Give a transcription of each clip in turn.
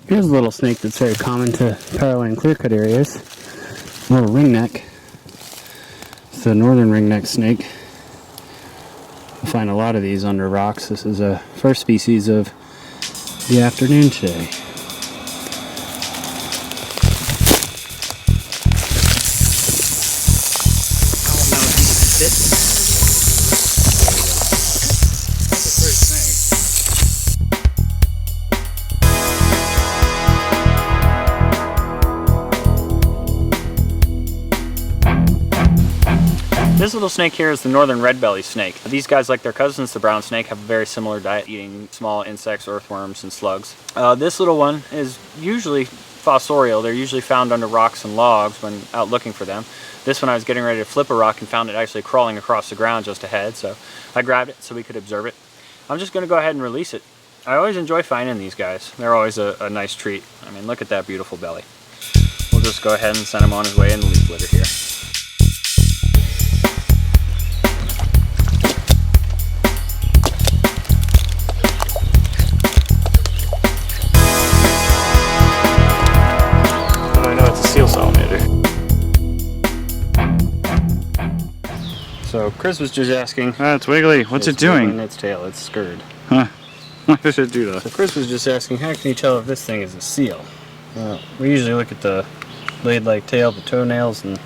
Here's a little snake that's very common to parallel clear-cut areas. A little ringneck. It's the northern ringneck snake. You'll find a lot of these under rocks. This is a first species of the afternoon today. This little snake here is the northern red-bellied snake. These guys, like their cousins, the brown snake, have a very similar diet, eating small insects, earthworms, and slugs. This little one is usually fossorial. They're usually found under rocks and logs when out looking for them. This one I was getting ready to flip a rock and found it actually crawling across the ground just ahead, so I grabbed it so we could observe it. I'm just going to go ahead and release it. I always enjoy finding these guys. They're always a nice treat. I mean, look at that beautiful belly. We'll just go ahead and send him on his way in the leaf litter here. Seal salamander. So Chris was just asking. It's wiggly. What's it doing? Its tail. It's scurred. Huh? Why does it do that? So Chris was just asking, how can you tell if this thing is a seal? We usually look at the blade-like tail, the toenails, and the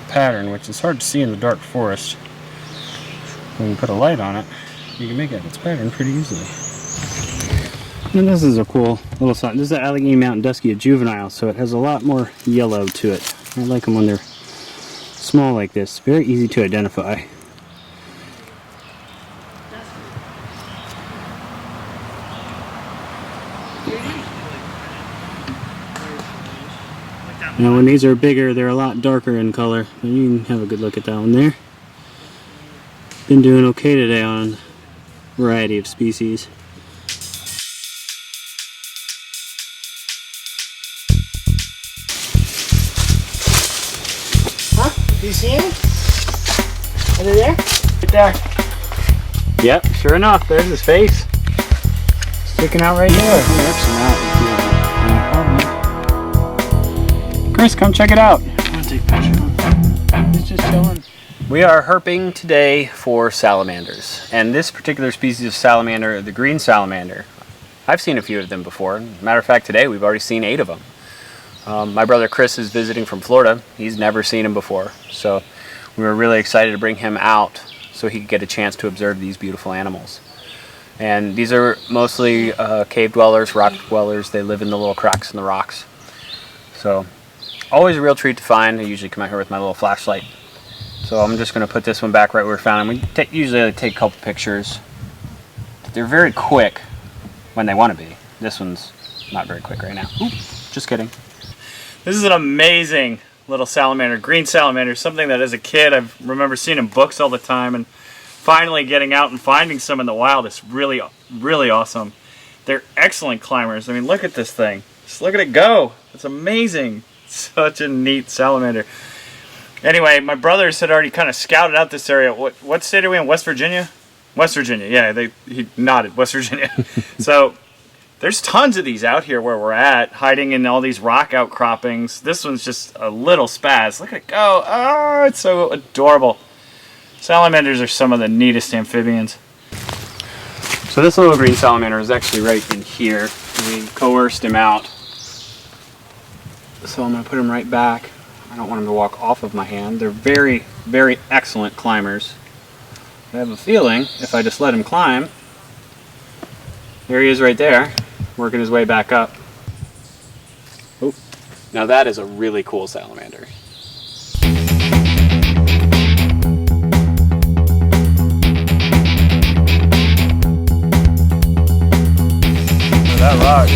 pattern, which is hard to see in the dark forest. When you put a light on it, you can make out its pattern pretty easily. And this is a cool little sign. This is an Allegheny Mountain Dusky, a juvenile, so it has a lot more yellow to it. I like them when they're small like this. Very easy to identify. Now when these are bigger, they're a lot darker in color. You can have a good look at that one there. Been doing okay today on a variety of species. Do you see him? Are they there? Right there. Yep, sure enough, there's his face. Sticking out right here. Chris, come check it out. I'm gonna take a picture. He's just chilling. We are herping today for salamanders, and this particular species of salamander, the green salamander, I've seen a few of them before. Matter of fact, today we've already seen 8 of them. My brother Chris is visiting from Florida. He's never seen them before, so we were really excited to bring him out so he could get a chance to observe these beautiful animals. And these are mostly cave dwellers, rock dwellers. They live in the little cracks in the rocks. So always a real treat to find. I usually come out here with my little flashlight. So I'm just going to put this one back right where we found him. We usually take a couple pictures. They're very quick when they want to be. This one's not very quick right now. Oop, just kidding. This is an amazing little salamander, green salamander, something that as a kid I remember seeing in books all the time, and finally getting out and finding some in the wild is really, really awesome. They're excellent climbers. I mean, look at this thing. Just look at it go. It's amazing. Such a neat salamander. Anyway, my brothers had already kind of scouted out this area. What state are we in? West Virginia? West Virginia, yeah, he nodded, West Virginia. So there's tons of these out here where we're at, hiding in all these rock outcroppings. This one's just a little spaz. Look at it go. Oh, it's so adorable. Salamanders are some of the neatest amphibians. So this little green salamander is actually right in here. We coerced him out. So I'm going to put him right back. I don't want him to walk off of my hand. They're very, very excellent climbers. I have a feeling if I just let him climb, there he is right there, working his way back up. Oh, now that is a really cool salamander. That rock.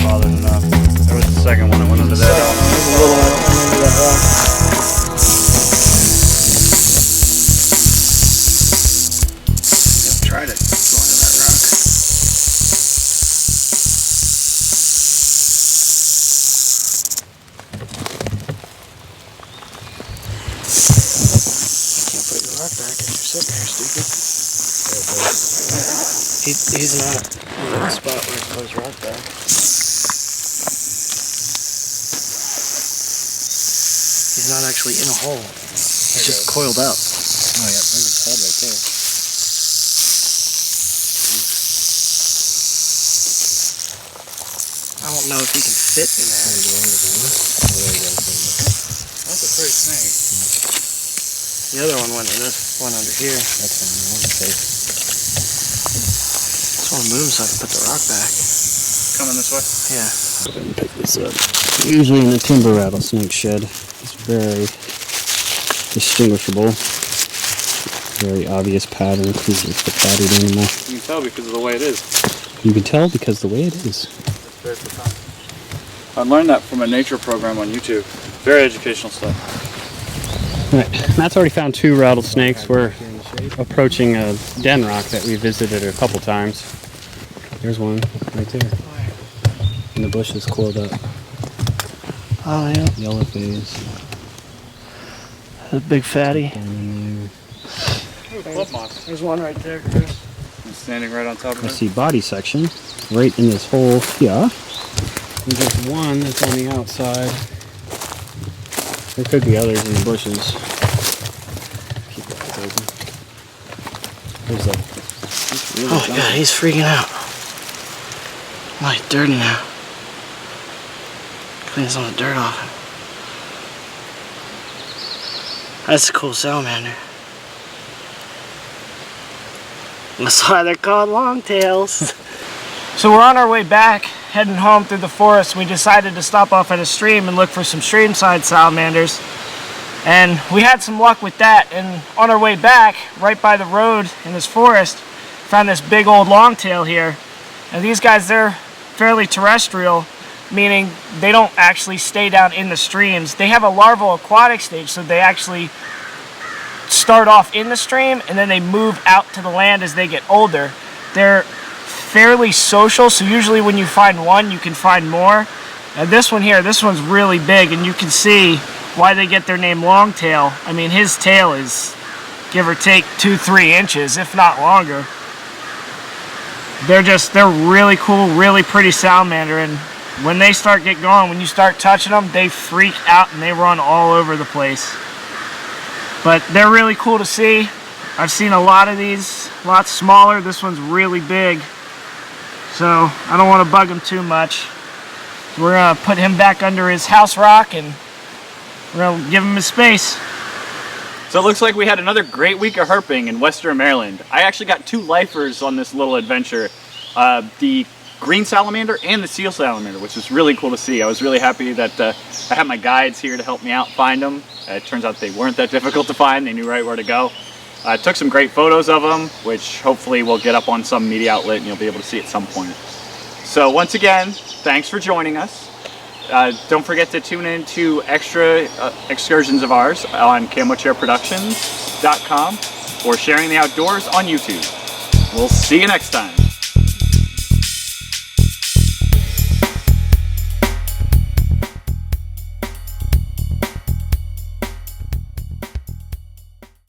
Bothered enough. There was the second one that went under there. Tried it. Go under that rock. Can't put your rock back if you're sitting there, stupid. He's not in that spot where it goes right there. He's not actually in a hole. He's just coiled up. Oh yeah, there's his head right there. I don't know if he can fit in there. That's a pretty snake. The other one went in this one under here. That's fine. I want to safe. Just want to move him so I can put the rock back. Coming this way? Yeah. Go ahead and pick this up. Usually in the timber rattlesnake shed, it's very distinguishable. Very obvious pattern because it's the patterned animal. You can tell because of the way it is. You can tell because the way it is. Very profound. I learned that from a nature program on YouTube. Very educational stuff. Right, Matt's already found 2 rattlesnakes. We're approaching a den rock that we visited a couple times. There's one right there. In the bushes, coiled up. Oh yeah. Yellow phase. The big fatty. Down in there. Club moss. There's one right there, Chris. I'm standing right on top of I it. see body section right in this hole here. And there's one that's on the outside. There could be others in the bushes. Keep your eyes open. There's a. Oh my god, he's freaking out. My dirty now. Clean some of the dirt off it. That's a cool salamander. That's why they're called longtails. So we're on our way back, heading home through the forest. We decided to stop off at a stream and look for some streamside salamanders. And we had some luck with that. And on our way back, right by the road in this forest, found this big old longtail here. And these guys, they're fairly terrestrial, meaning they don't actually stay down in the streams. They have a larval aquatic stage, so they actually start off in the stream and then they move out to the land as they get older. They're fairly social, so usually when you find one, you can find more. And this one here, this one's really big, and you can see why they get their name Longtail. I mean, his tail is, give or take, 2-3 inches, if not longer. They're really cool, really pretty salamander, and when they start get going, when you start touching them, they freak out and they run all over the place. But they're really cool to see. I've seen a lot of these, a lot smaller. This one's really big. So I don't want to bug him too much. We're going to put him back under his house rock and we're going to give him his space. So it looks like we had another great week of herping in Western Maryland. I actually got 2 lifers on this little adventure. The green salamander and the seal salamander, which is really cool to see. I was really happy that I had my guides here to help me out find them. It turns out they weren't that difficult to find. They knew right where to go. I took some great photos of them, which hopefully will get up on some media outlet and you'll be able to see at some point. So once again, thanks for joining us. Don't forget to tune in to extra excursions of ours on camochairproductions.com or Sharing the Outdoors on YouTube. We'll see you next time.